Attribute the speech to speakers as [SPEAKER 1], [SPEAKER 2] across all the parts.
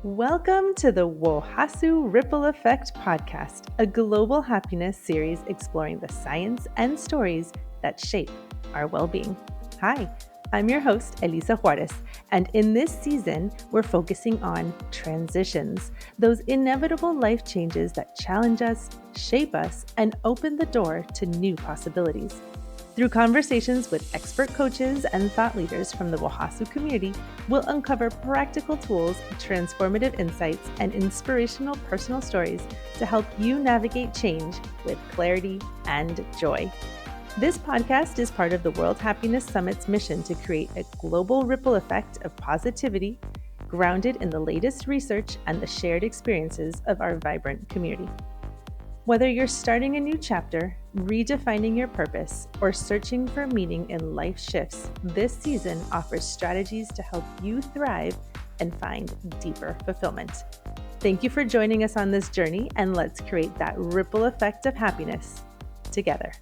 [SPEAKER 1] Welcome to the WOHASU Ripple Effect podcast, a global happiness series exploring the science and stories that shape our well-being. Hi, I'm your host, Elisa Juarez, and in this season, we're focusing on transitions, those inevitable life changes that challenge us, shape us, and open the door to new possibilities. Through conversations with expert coaches and thought leaders from the WOHASU community, we'll uncover practical tools, transformative insights, and inspirational personal stories to help you navigate change with clarity and joy. This podcast is part of the World Happiness Summit's mission to create a global ripple effect of positivity grounded in the latest research and the shared experiences of our vibrant community. Whether you're starting a new chapter, redefining your purpose, or searching for meaning in life shifts, this season offers strategies to help you thrive and find deeper fulfillment. Thank you for joining us on this journey, and let's create that ripple effect of happiness together.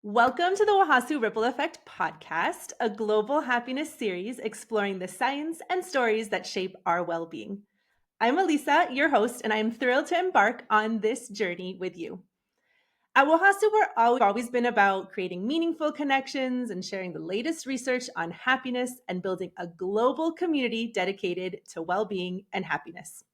[SPEAKER 1] Welcome to the WOHASU Ripple Effect podcast, a global happiness series exploring the science and stories that shape our well-being. I'm Elisa, your host, and I'm thrilled to embark on this journey with you. At WOHASU, we've always been about creating meaningful connections and sharing the latest research on happiness and building a global community dedicated to well-being and happiness.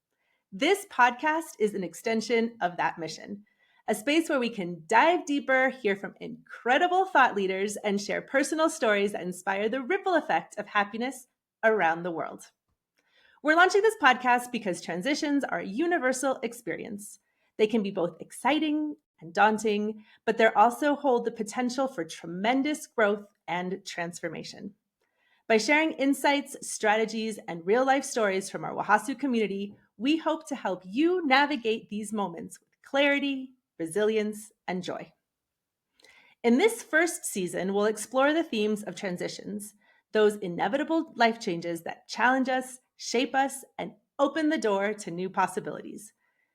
[SPEAKER 1] This podcast is an extension of that mission, a space where we can dive deeper, hear from incredible thought leaders, and share personal stories that inspire the ripple effect of happiness around the world. We're launching this podcast because transitions are a universal experience. They can be both exciting and daunting, but they also hold the potential for tremendous growth and transformation. By sharing insights, strategies, and real-life stories from our WOHASU community, we hope to help you navigate these moments with clarity, resilience, and joy. In this first season, we'll explore the themes of transitions, those inevitable life changes that challenge us, shape us, and open the door to new possibilities.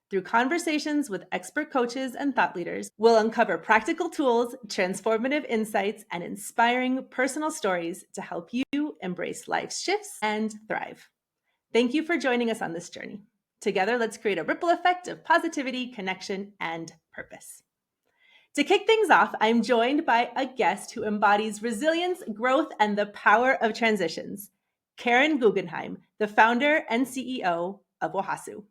[SPEAKER 1] Through conversations with expert coaches and thought leaders, we'll uncover practical tools, transformative insights, and inspiring personal stories to help you embrace life's shifts and thrive. Thank you for joining us on this journey. Together, let's create a ripple effect of positivity, connection, and purpose. To kick things off, I'm joined by a guest who embodies resilience, growth, and the power of transitions, Karen Guggenheim, the founder and CEO of WOHASU.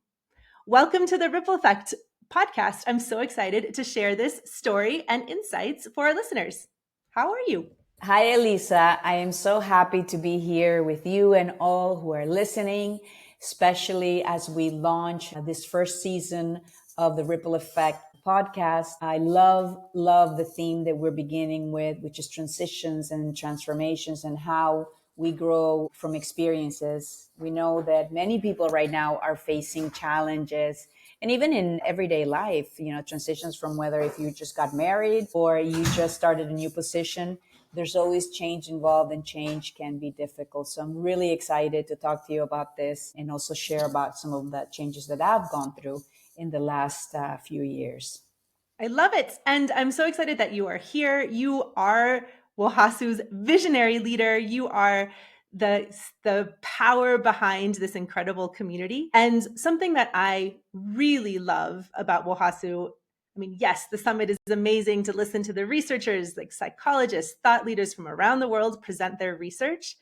[SPEAKER 1] Welcome to the Ripple Effect podcast. I'm so excited to share this story and insights for our listeners. How are you?
[SPEAKER 2] Hi, Elisa. I am so happy to be here with you and all who are listening, especially as we launch this first season of the Ripple Effect podcast. I love the theme that we're beginning with, which is transitions and transformations and how we grow from experiences. We know that many people right now are facing challenges, and even in everyday life, transitions from whether if you just got married or you just started a new position, there's always change involved, and change can be difficult. So I'm really excited to talk to you about this and also share about some of the changes that I've gone through in the last few years.
[SPEAKER 1] I love it. And I'm so excited that you are here. You are WOHASU's visionary leader. You are the power behind this incredible community. And something that I really love about WOHASU, I mean, yes, the summit is amazing to listen to the researchers, like psychologists, thought leaders from around the world present their research.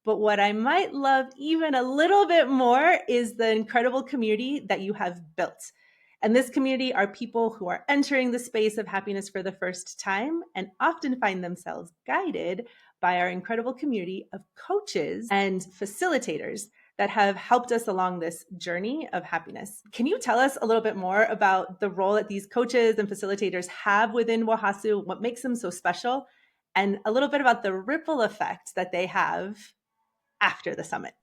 [SPEAKER 1] But what I might love even a little bit more is the incredible community that you have built. And this community are people who are entering the space of happiness for the first time and often find themselves guided by our incredible community of coaches and facilitators that have helped us along this journey of happiness. Can you tell us a little bit more about the role that these coaches and facilitators have within WOHASU, what makes them so special, and a little bit about the ripple effect that they have after the summit?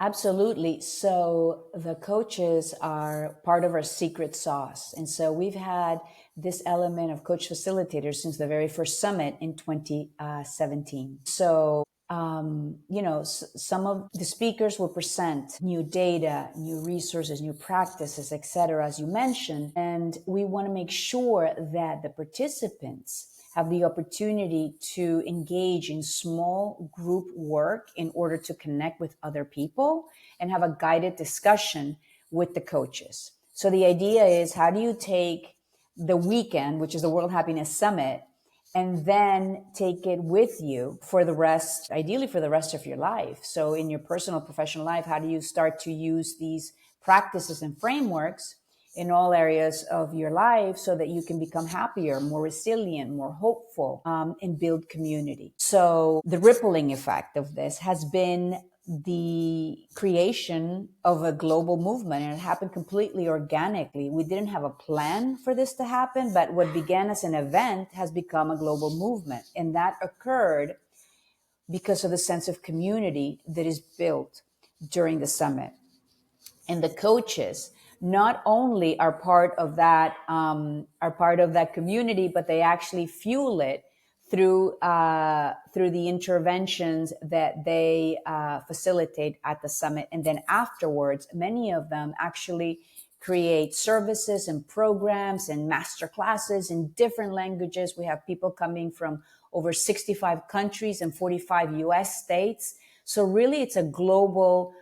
[SPEAKER 2] Absolutely. So the coaches are part of our secret sauce. And so we've had this element of coach facilitators since the very first summit in 2017. So, some of the speakers will present new data, new resources, new practices, etc., as you mentioned. And we want to make sure that the participants have the opportunity to engage in small group work in order to connect with other people and have a guided discussion with the coaches. So the idea is, how do you take the weekend, which is the World Happiness Summit, and then take it with you for the rest, ideally for the rest of your life. So in your personal, professional life, how do you start to use these practices and frameworks in all areas of your life so that you can become happier, more resilient, more hopeful, and build community? So the rippling effect of this has been the creation of a global movement, and it happened completely organically. We didn't have a plan for this to happen, but what began as an event has become a global movement. And that occurred because of the sense of community that is built during the summit. And the coaches not only are part of that community, but they actually fuel it through the interventions that they facilitate at the summit. And then afterwards, many of them actually create services and programs and master classes in different languages. We have people coming from over 65 countries and 45 US states. So really it's a global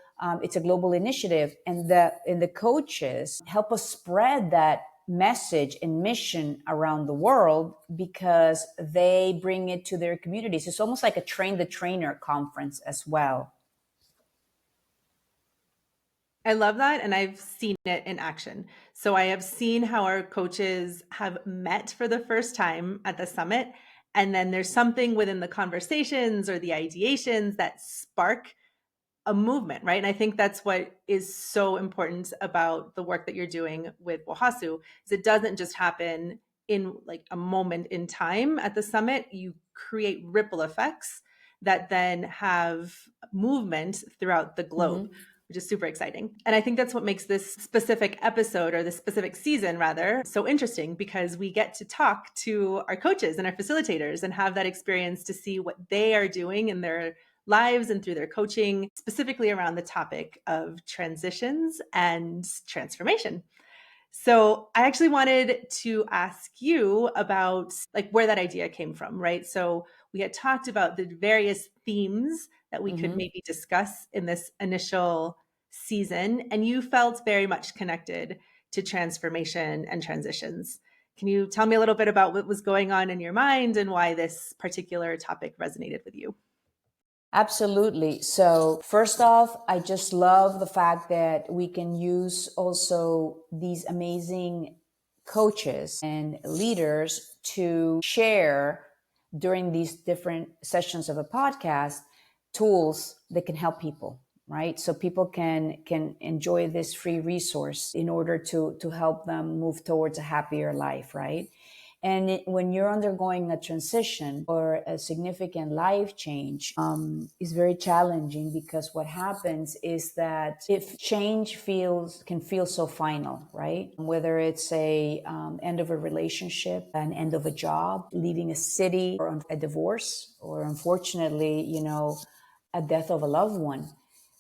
[SPEAKER 2] initiative, and the coaches help us spread that message and mission around the world because they bring it to their communities. It's almost like a train the trainer conference as well.
[SPEAKER 1] I love that. And I've seen it in action. So I have seen how our coaches have met for the first time at the summit. And then there's something within the conversations or the ideations that spark a movement, right? And I think that's what is so important about the work that you're doing with WOHASU, is it doesn't just happen in like a moment in time at the summit. You create ripple effects that then have movement throughout the globe.
[SPEAKER 2] Mm-hmm.
[SPEAKER 1] Which is super exciting. And I think that's what makes this specific episode, or this specific season rather, so interesting, because we get to talk to our coaches and our facilitators and have that experience to see what they are doing in their lives and through their coaching, specifically around the topic of transitions and transformation. So I actually wanted to ask you about like where that idea came from, right? So we had talked about the various themes that we could maybe discuss in this initial season, and you felt very much connected to transformation and transitions. Can you tell me a little bit about what was going on in your mind and why this particular topic resonated with you?
[SPEAKER 2] Absolutely. So first off, I just love the fact that we can use also these amazing coaches and leaders to share during these different sessions of a podcast tools that can help people, right? So people can enjoy this free resource in order to help them move towards a happier life, right? And when you're undergoing a transition or a significant life change, is very challenging, because what happens is that if change can feel so final, right? Whether it's a end of a relationship, an end of a job, leaving a city, or a divorce, or unfortunately, a death of a loved one,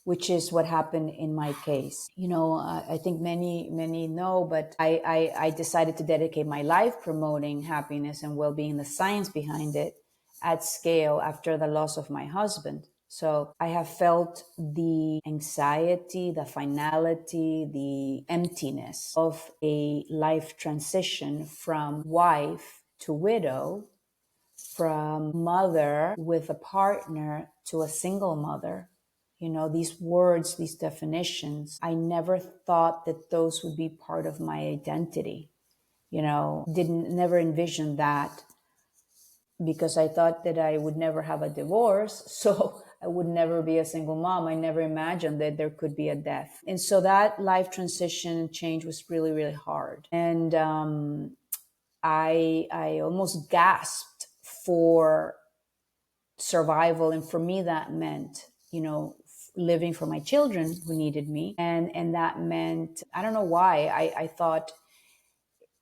[SPEAKER 2] which is what happened in my case. I think many know, but I decided to dedicate my life promoting happiness and well-being, the science behind it, at scale after the loss of my husband. So I have felt the anxiety, the finality, the emptiness of a life transition from wife to widow, from mother with a partner to a single mother. These words, these definitions, I never thought that those would be part of my identity. Never envisioned that, because I thought that I would never have a divorce. So I would never be a single mom. I never imagined that there could be a death. And so that life transition and change was really, really hard. And I almost gasped for survival. And for me, that meant, living for my children who needed me. And that meant, I don't know why, I thought,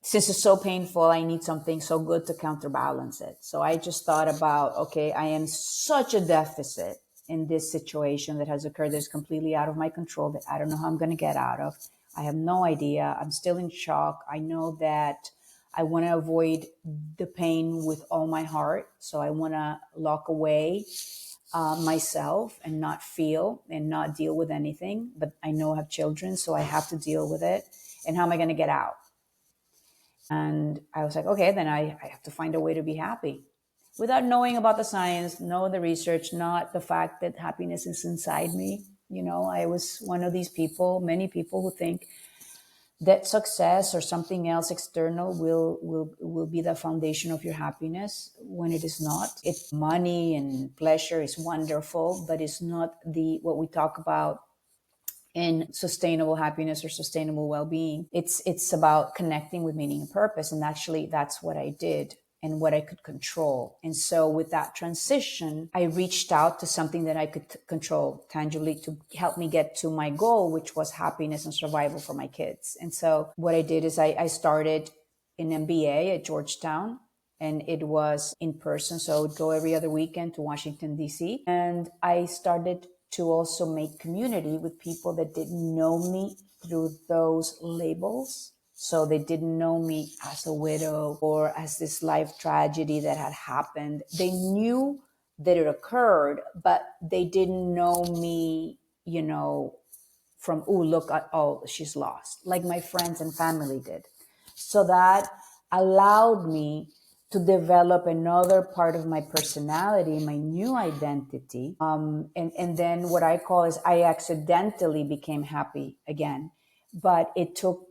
[SPEAKER 2] since it's so painful, I need something so good to counterbalance it. So I just thought about, okay, I am such a deficit in this situation that has occurred that's completely out of my control, that I don't know how I'm going to get out of. I have no idea. I'm still in shock. I know that I want to avoid the pain with all my heart. So I want to lock away myself and not feel and not deal with anything. But I know I have children, so I have to deal with it. And how am I going to get out? And I was like, okay, then I have to find a way to be happy without knowing about the science, know the research, not the fact that happiness is inside me. I was one of these people, many people who think that success or something else external will be the foundation of your happiness, when it is not. It's money and pleasure is wonderful, but it's not the what we talk about in sustainable happiness or sustainable well-being. It's about connecting with meaning and purpose, and actually that's what I did and what I could control. And so with that transition, I reached out to something that I could control tangibly to help me get to my goal, which was happiness and survival for my kids. And so what I did is I started an MBA at Georgetown, and it was in person. So I would go every other weekend to Washington, D.C. And I started to also make community with people that didn't know me through those labels. So they didn't know me as a widow or as this life tragedy that had happened. They knew that it occurred, but they didn't know me, from, oh, look at, oh, she's lost, like my friends and family did. So that allowed me to develop another part of my personality, my new identity. And then what I call is I accidentally became happy again, but it took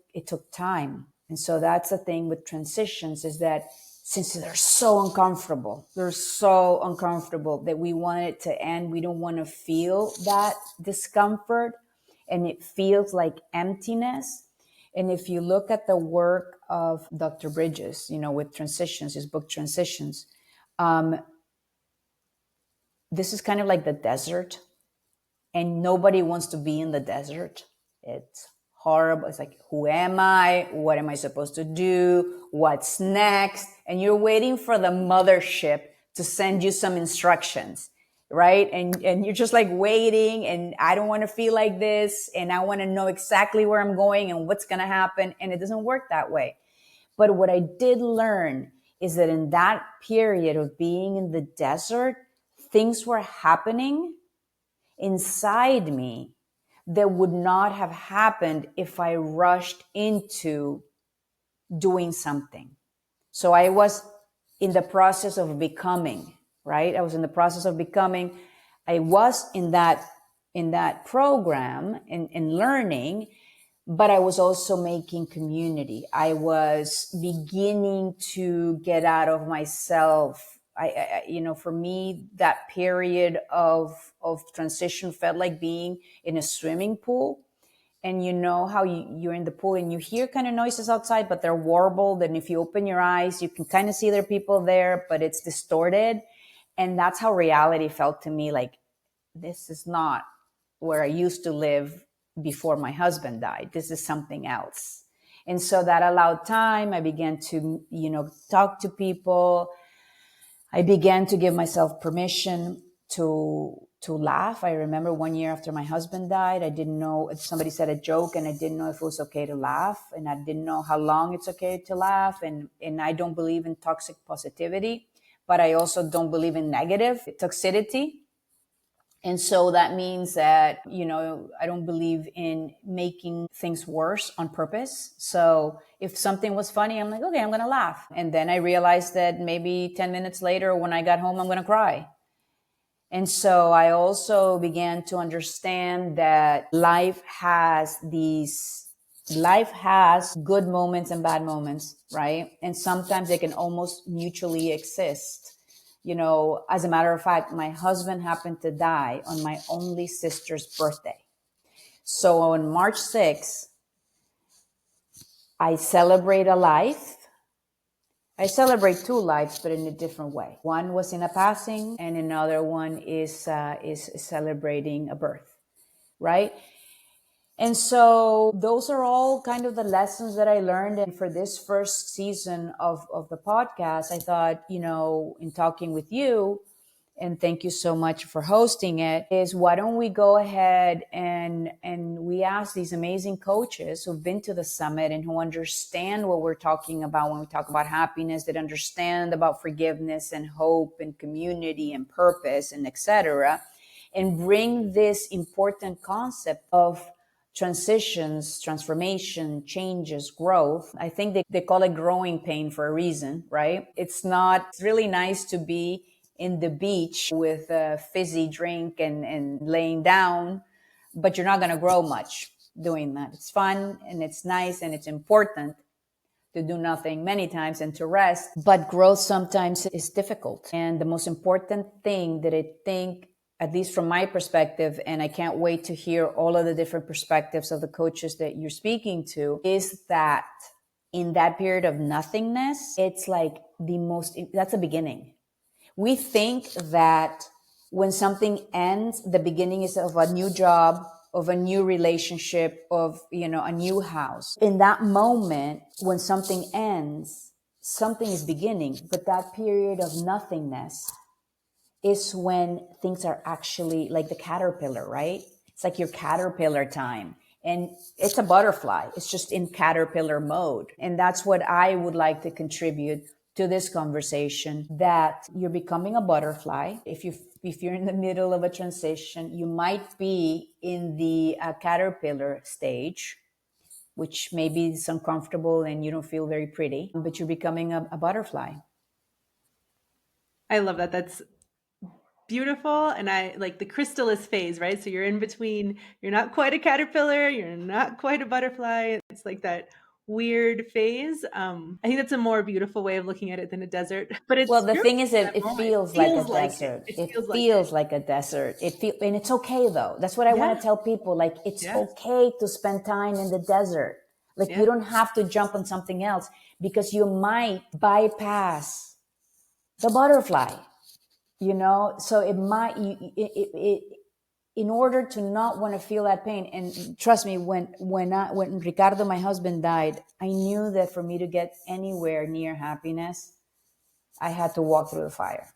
[SPEAKER 2] time. And so that's the thing with transitions, is that since they're so uncomfortable that we want it to end. We don't want to feel that discomfort, and it feels like emptiness. And if you look at the work of Dr. Bridges, with transitions, his book Transitions, this is kind of like the desert, and nobody wants to be in the desert. It's horrible. It's like, who am I? What am I supposed to do? What's next? And you're waiting for the mothership to send you some instructions, right? And you're just like waiting, and I don't want to feel like this, and I want to know exactly where I'm going and what's going to happen. And it doesn't work that way. But what I did learn is that in that period of being in the desert, things were happening inside me that would not have happened if I rushed into doing something. So I was in the process of becoming, right? I was in the process of becoming. I was in that program and learning, but I was also making community. I was beginning to get out of myself. For me, that period of transition felt like being in a swimming pool. And you know how you're in the pool and you hear kind of noises outside, but they're warbled. And if you open your eyes, you can kind of see there are people there, but it's distorted. And that's how reality felt to me. Like, this is not where I used to live before my husband died. This is something else. And so that allowed time. I began to, talk to people. I began to give myself permission to laugh. I remember one year after my husband died, I didn't know if somebody said a joke and I didn't know if it was okay to laugh, and I didn't know how long it's okay to laugh. And I don't believe in toxic positivity, but I also don't believe in negative toxicity. And so that means that, I don't believe in making things worse on purpose. So if something was funny, I'm like, okay, I'm going to laugh. And then I realized that maybe 10 minutes later, when I got home, I'm going to cry. And so I also began to understand that life has good moments and bad moments, right? And sometimes they can almost mutually exist. As a matter of fact, my husband happened to die on my only sister's birthday. So on March 6th, I celebrate a life. I celebrate two lives, but in a different way. One was in a passing, and another one is celebrating a birth, right? And so those are all kind of the lessons that I learned. And for this first season of the podcast, I thought, in talking with you and thank you so much for hosting it, is why don't we go ahead and we ask these amazing coaches who've been to the summit and who understand what we're talking about when we talk about happiness, that understand about forgiveness and hope and community and purpose and etc., and bring this important concept of transitions, transformation, changes, growth. I think they call it growing pain for a reason, right? It's really nice to be in the beach with a fizzy drink and laying down, but you're not going to grow much doing that. It's fun and it's nice and it's important to do nothing many times and to rest, but growth sometimes is difficult. And the most important thing that I think, at least from my perspective, and I can't wait to hear all of the different perspectives of the coaches that you're speaking to, is that in that period of nothingness, it's like that's a beginning. We think that when something ends, the beginning is of a new job, of a new relationship, of, a new house. In that moment, when something ends, something is beginning. But that period of nothingness is when things are actually like the caterpillar, right? It's like your caterpillar time. And it's a butterfly. It's just in caterpillar mode. And that's what I would like to contribute to this conversation, that you're becoming a butterfly. If you're in the middle of a transition, you might be in the caterpillar stage, which maybe is uncomfortable and you don't feel very pretty, but you're becoming a butterfly.
[SPEAKER 1] I love that. That's beautiful. And I like the chrysalis phase, right? So you're in between, you're not quite a caterpillar, you're not quite a butterfly. It's like that weird phase. I think that's a more beautiful way of looking at it than a desert. But
[SPEAKER 2] Well, the
[SPEAKER 1] you're
[SPEAKER 2] thing is,
[SPEAKER 1] that
[SPEAKER 2] it
[SPEAKER 1] moment.
[SPEAKER 2] feels
[SPEAKER 1] It
[SPEAKER 2] like a
[SPEAKER 1] feels like it.
[SPEAKER 2] desert.
[SPEAKER 1] It
[SPEAKER 2] It
[SPEAKER 1] feels like it.
[SPEAKER 2] feels like a desert. And it's okay though. That's what I want to tell people. Like, it's
[SPEAKER 1] Yeah.
[SPEAKER 2] okay to spend time in the desert. Like, you don't have to jump on something else, because you might bypass the butterfly, So it might, in order to not want to feel that pain. And trust me, when Ricardo, my husband, died, I knew that for me to get anywhere near happiness, I had to walk through the fire.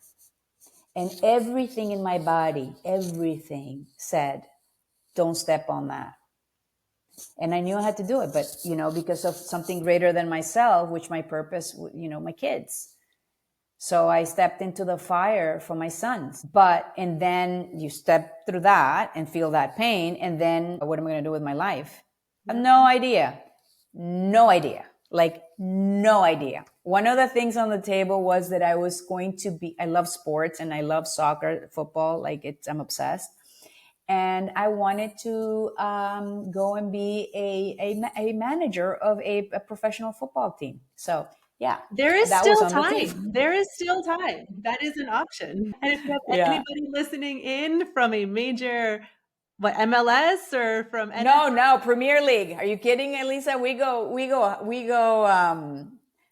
[SPEAKER 2] And everything in my body, everything said, don't step on that. And I knew I had to do it, but, because of something greater than myself, which my purpose, my kids. So I stepped into the fire for my sons. And then you step through that and feel that pain. And then what am I going to do with my life? No idea. No idea. Like, no idea. One of the things on the table was that I love sports and I love soccer, football. I'm obsessed. And I wanted to go and be a manager of a professional football team. So yeah,
[SPEAKER 1] There is
[SPEAKER 2] that was
[SPEAKER 1] still
[SPEAKER 2] on the table.
[SPEAKER 1] time. There is still time. That is an option. And if you have
[SPEAKER 2] Yeah.
[SPEAKER 1] anybody listening in from a major, MLS or from
[SPEAKER 2] No, Premier League. Are you kidding, Elisa? We go.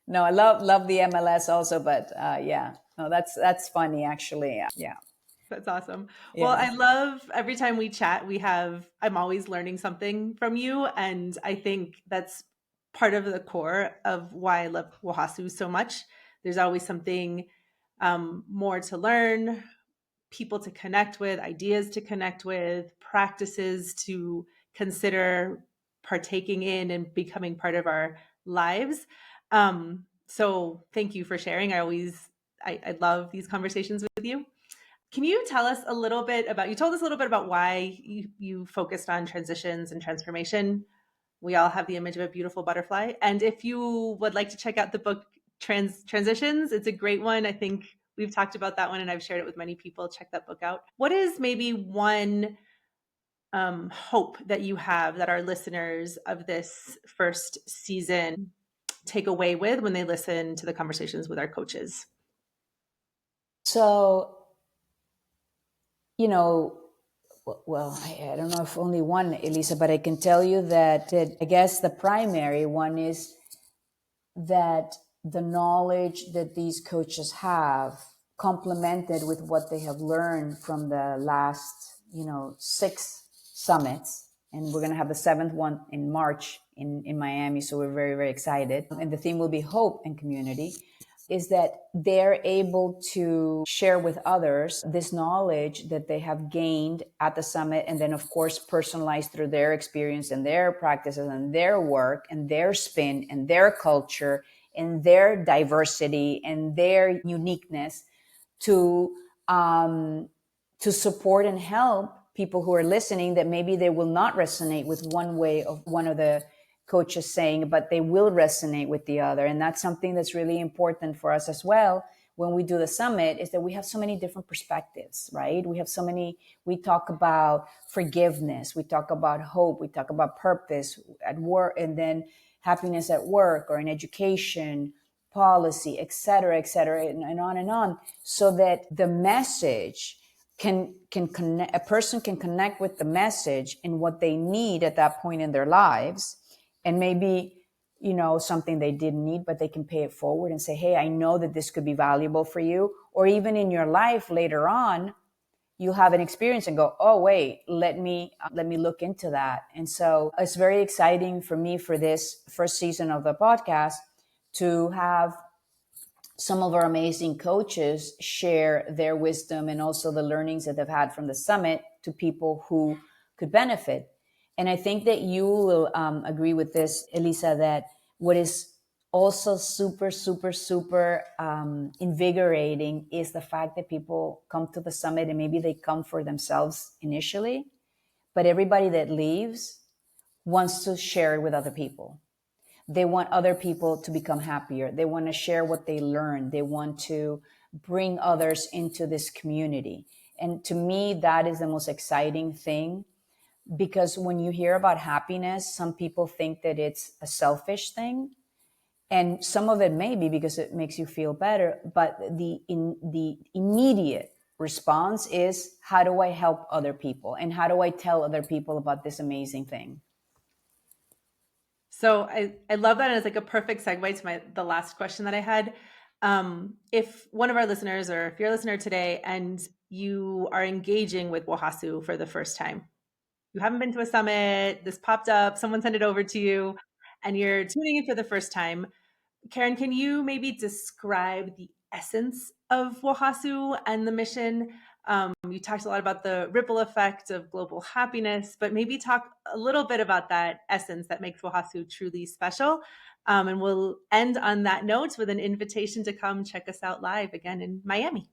[SPEAKER 2] No, I love the MLS also, but yeah, no, that's funny actually. Yeah.
[SPEAKER 1] That's awesome.
[SPEAKER 2] Yeah.
[SPEAKER 1] Well, I love every time we chat, I'm always learning something from you. And I think that's part of the core of why I love WOHASU so much. There's always something more to learn, people to connect with, ideas to connect with, practices to consider partaking in and becoming part of our lives. So thank you for sharing. I love these conversations with you. Can you tell us a little bit you told us a little bit about why you focused on transitions and transformation. We all have the image of a beautiful butterfly. And if you would like to check out the book Transitions, it's a great one. I think we've talked about that one and I've shared it with many people. Check that book out. What is maybe one hope that you have that our listeners of this first season take away with when they listen to the conversations with our coaches?
[SPEAKER 2] So, well, I don't know if only one, Elisa, but I can tell you that I guess the primary one is that the knowledge that these coaches have, complemented with what they have learned from the last, 6 summits. And we're going to have the 7th one in March in Miami. So we're very, very excited. And the theme will be hope and community. is that they're able to share with others this knowledge that they have gained at the summit, and then of course personalized through their experience and their practices and their work and their spin and their culture and their diversity and their uniqueness to support and help people who are listening that maybe they will not resonate with one way of one of the coaches saying, but they will resonate with the other. And that's something that's really important for us as well when we do the summit, is that we have so many different perspectives, right? We talk about forgiveness, we talk about hope, we talk about purpose at work, and then happiness at work or in education, policy, et cetera, and on, so that the message can connect, a person can connect with the message and what they need at that point in their lives. And maybe, something they didn't need, but they can pay it forward and say, hey, I know that this could be valuable for you. Or even in your life later on, you'll have an experience and go, oh, wait, let me look into that. And so it's very exciting for me for this first season of the podcast to have some of our amazing coaches share their wisdom and also the learnings that they've had from the summit to people who could benefit. And I think that you will agree with this, Elisa, that what is also super, super, super invigorating is the fact that people come to the summit and maybe they come for themselves initially, but everybody that leaves wants to share it with other people. They want other people to become happier. They want to share what they learned. They want to bring others into this community. And to me, that is the most exciting thing, because when you hear about happiness, some people think that it's a selfish thing. And some of it may be because it makes you feel better. But the immediate response is, how do I help other people? And how do I tell other people about this amazing thing?
[SPEAKER 1] So I love that. And it's like a perfect segue to the last question that I had. If one of our listeners, or if you're a listener today and you are engaging with WOHASU for the first time, you haven't been to a summit, this popped up, someone sent it over to you, and you're tuning in for the first time, Karen, can you maybe describe the essence of WOHASU and the mission? You talked a lot about the ripple effect of global happiness, but maybe talk a little bit about that essence that makes WOHASU truly special. And we'll end on that note with an invitation to come check us out live again in Miami.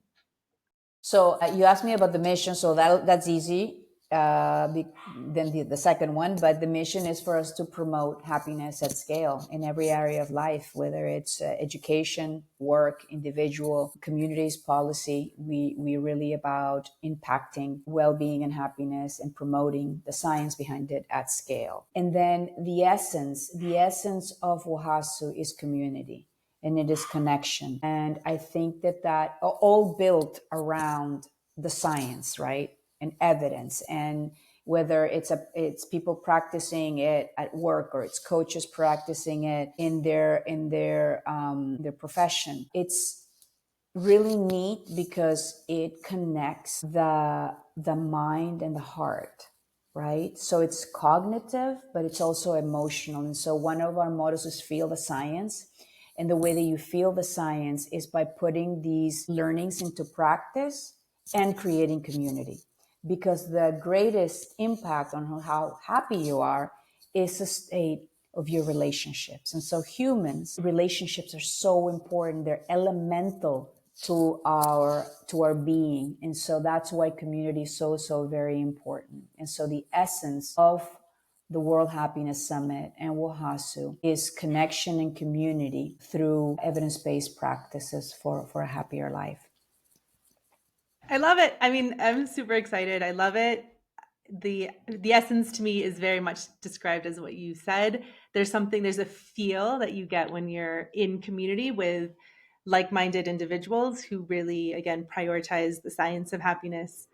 [SPEAKER 2] So you asked me about the mission, so that's easy. Then the second one, but the mission is for us to promote happiness at scale in every area of life, whether it's education, work, individual, communities, policy. We really about impacting well-being and happiness and promoting the science behind it at scale. And then the essence of WOHASU is community. And it is connection. And I think that all built around the science, right? And evidence. And whether it's people practicing it at work, or it's coaches practicing it in their profession. It's really neat because it connects the mind and the heart, right? So it's cognitive, but it's also emotional. And so one of our mottos is feel the science. And the way that you feel the science is by putting these learnings into practice and creating community. Because the greatest impact on how happy you are is a state of your relationships. And so relationships are so important. They're elemental to our being. And so that's why community is so very important. And so the essence of the World Happiness Summit and WOHASU is connection and community through evidence-based practices for a happier life.
[SPEAKER 1] I love it. I mean, I'm super excited. I love it. The essence to me is very much described as what you said. There's a feel that you get when you're in community with like-minded individuals who really, again, prioritize the science of happiness,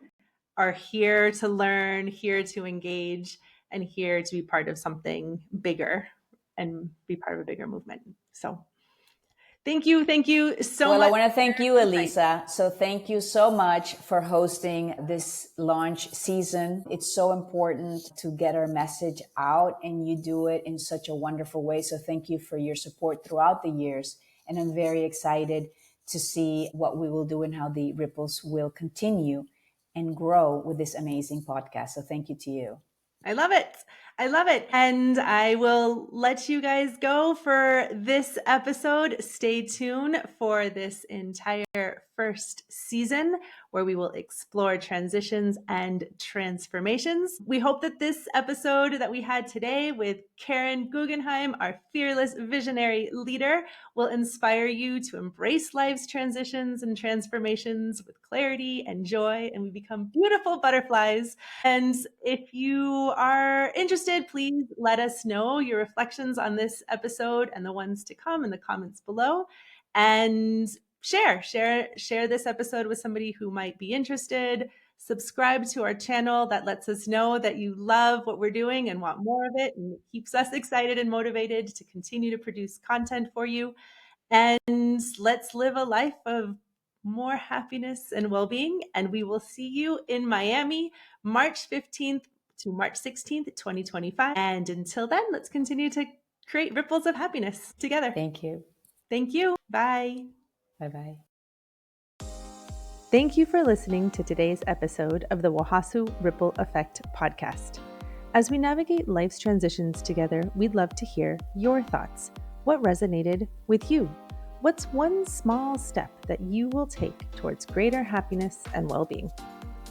[SPEAKER 1] are here to learn, here to engage, and here to be part of something bigger and be part of a bigger movement. So thank you so much.
[SPEAKER 2] Well, I want to thank you, Elisa. So thank you so much for hosting this launch season. It's so important to get our message out, and you do it in such a wonderful way. So thank you for your support throughout the years. And I'm very excited to see what we will do and how the ripples will continue and grow with this amazing podcast. So thank you to you.
[SPEAKER 1] I love it. I love it. And I will let you guys go for this episode. Stay tuned for this entire first season where we will explore transitions and transformations. We hope that this episode that we had today with Karen Guggenheim, our fearless visionary leader, will inspire you to embrace life's transitions and transformations with clarity and joy, and we become beautiful butterflies. And if you are interested, please let us know your reflections on this episode and the ones to come in the comments below. And share this episode with somebody who might be interested. Subscribe to our channel. That lets us know that you love what we're doing and want more of it, and it keeps us excited and motivated to continue to produce content for you. And let's live a life of more happiness and well-being. And we will see you in Miami, March 15th to March 16th, 2025. And until then, let's continue to create ripples of happiness together.
[SPEAKER 2] Thank you.
[SPEAKER 1] Thank you. Bye.
[SPEAKER 2] Bye-bye.
[SPEAKER 1] Thank you for listening to today's episode of the WOHASU Ripple Effect podcast. As we navigate life's transitions together, we'd love to hear your thoughts. What resonated with you? What's one small step that you will take towards greater happiness and well-being?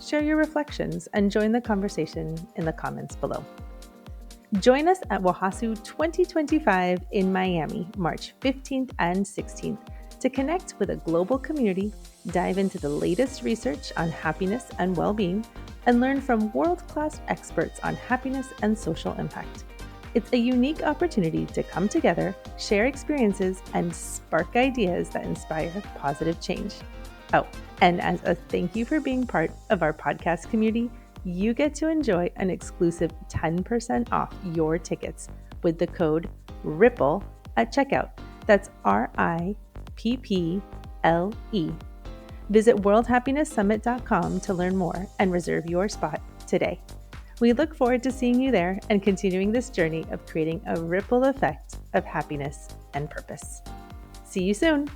[SPEAKER 1] Share your reflections and join the conversation in the comments below. Join us at WOHASU 2025 in Miami, March 15th and 16th to connect with a global community, dive into the latest research on happiness and well-being, and learn from world-class experts on happiness and social impact. It's a unique opportunity to come together, share experiences, and spark ideas that inspire positive change. Oh, and as a thank you for being part of our podcast community, you get to enjoy an exclusive 10% off your tickets with the code RIPPLE at checkout. That's RIPPLE. Visit worldhappinesssummit.com to learn more and reserve your spot today. We look forward to seeing you there and continuing this journey of creating a ripple effect of happiness and purpose. See you soon.